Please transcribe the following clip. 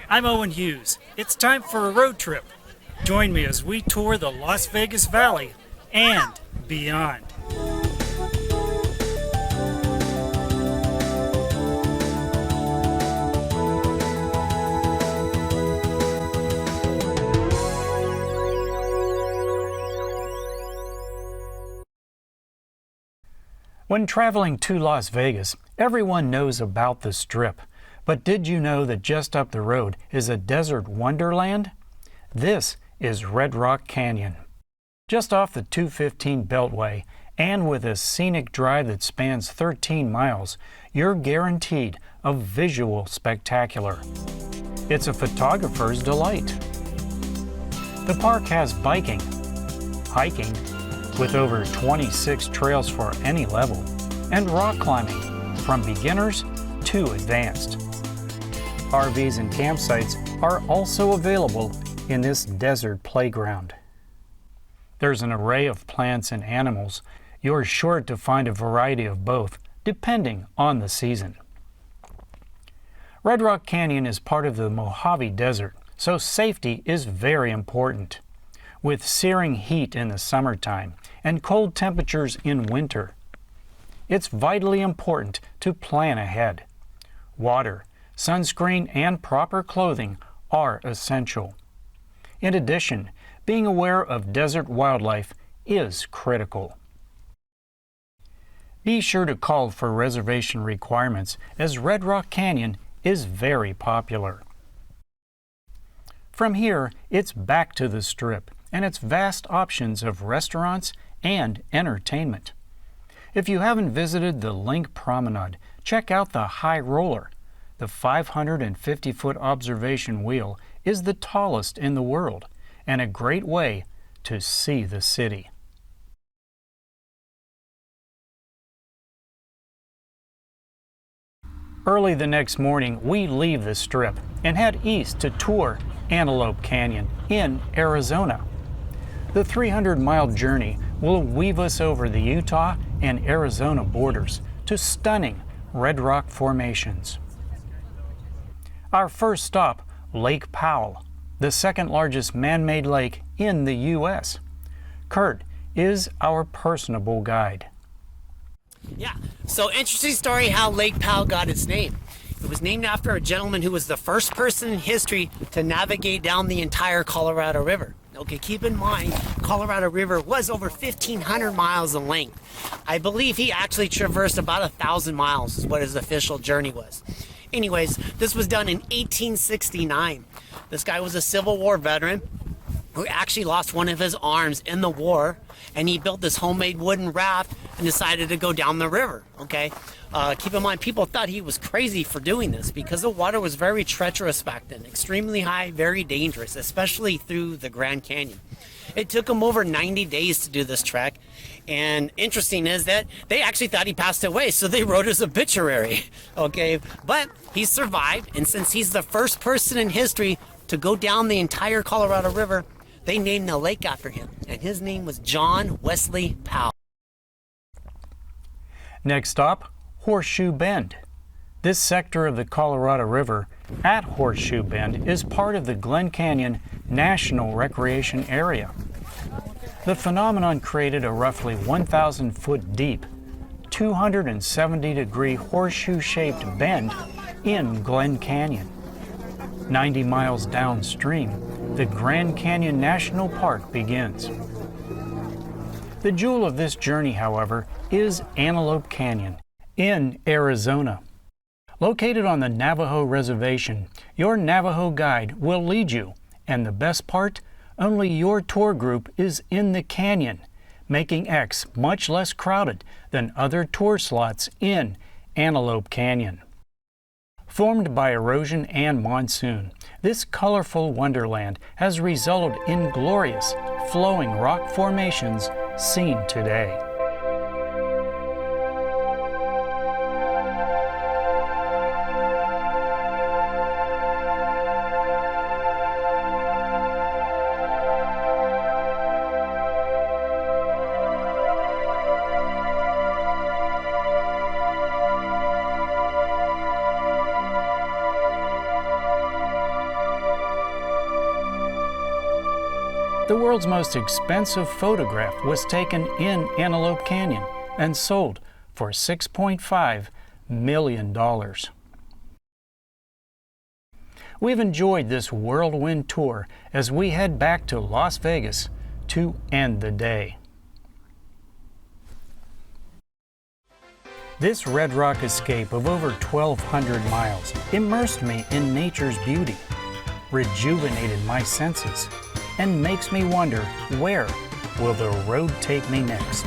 I'm Owen Hughes. It's time for a road trip. Join me as we tour the Las Vegas Valley and beyond. When traveling to Las Vegas, everyone knows about the Strip. But did you know that just up the road is a desert wonderland? This is Red Rock Canyon. Just off the 215 Beltway, and with a scenic drive that spans 13 miles, you're guaranteed a visual spectacular. It's a photographer's delight. The park has biking, hiking, with over 26 trails for any level, and rock climbing, from beginners to advanced. RVs and campsites are also available in this desert playground. There's an array of plants and animals. You're sure to find a variety of both, depending on the season. Red Rock Canyon is part of the Mojave Desert, so safety is very important. With searing heat in the summertime and cold temperatures in winter, it's vitally important to plan ahead. Water, sunscreen, and proper clothing are essential. In addition, being aware of desert wildlife is critical. Be sure to call for reservation requirements, as Red Rock Canyon is very popular. From here, it's back to the Strip and its vast options of restaurants and entertainment. If you haven't visited the Link Promenade, check out the High Roller. The 550-foot observation wheel is the tallest in the world and a great way to see the city. Early the next morning, we leave the Strip and head east to tour Antelope Canyon in Arizona. The 300-mile journey will weave us over the Utah and Arizona borders to stunning red rock formations. Our first stop, Lake Powell, the second largest man-made lake in the U.S. Kurt is our personable guide. Yeah, so interesting story how Lake Powell got its name. It was named after a gentleman who was the first person in history to navigate down the entire Colorado River. Okay, keep in mind, Colorado River was over 1,500 miles in length. I believe he actually traversed about 1,000 miles is what his official journey was. Anyways, this was done in 1869. This guy was a Civil War veteran who actually lost one of his arms in the war, and he built this homemade wooden raft and decided to go down the river, okay? Keep in mind, people thought he was crazy for doing this because the water was very treacherous back then, extremely high, very dangerous, especially through the Grand Canyon. It took him over 90 days to do this trek, and interesting is that they actually thought he passed away, so they wrote his obituary, okay? But he survived, and since he's the first person in history to go down the entire Colorado River, they named the lake after him, and his name was John Wesley Powell. Next stop, Horseshoe Bend. This sector of the Colorado River at Horseshoe Bend is part of the Glen Canyon National Recreation Area. The phenomenon created a roughly 1,000-foot deep, 270-degree horseshoe-shaped bend in Glen Canyon. 90 miles downstream, the Grand Canyon National Park begins. The jewel of this journey, however, is Antelope Canyon in Arizona. Located on the Navajo Reservation, your Navajo guide will lead you, and the best part, only your tour group is in the canyon, making X much less crowded than other tour slots in Antelope Canyon. Formed by erosion and monsoon, this colorful wonderland has resulted in glorious, flowing rock formations seen today. The world's most expensive photograph was taken in Antelope Canyon and sold for $6.5 million. We've enjoyed this whirlwind tour as we head back to Las Vegas to end the day. This Red Rock escape of over 1,200 miles immersed me in nature's beauty, rejuvenated my senses, and makes me wonder, where will the road take me next?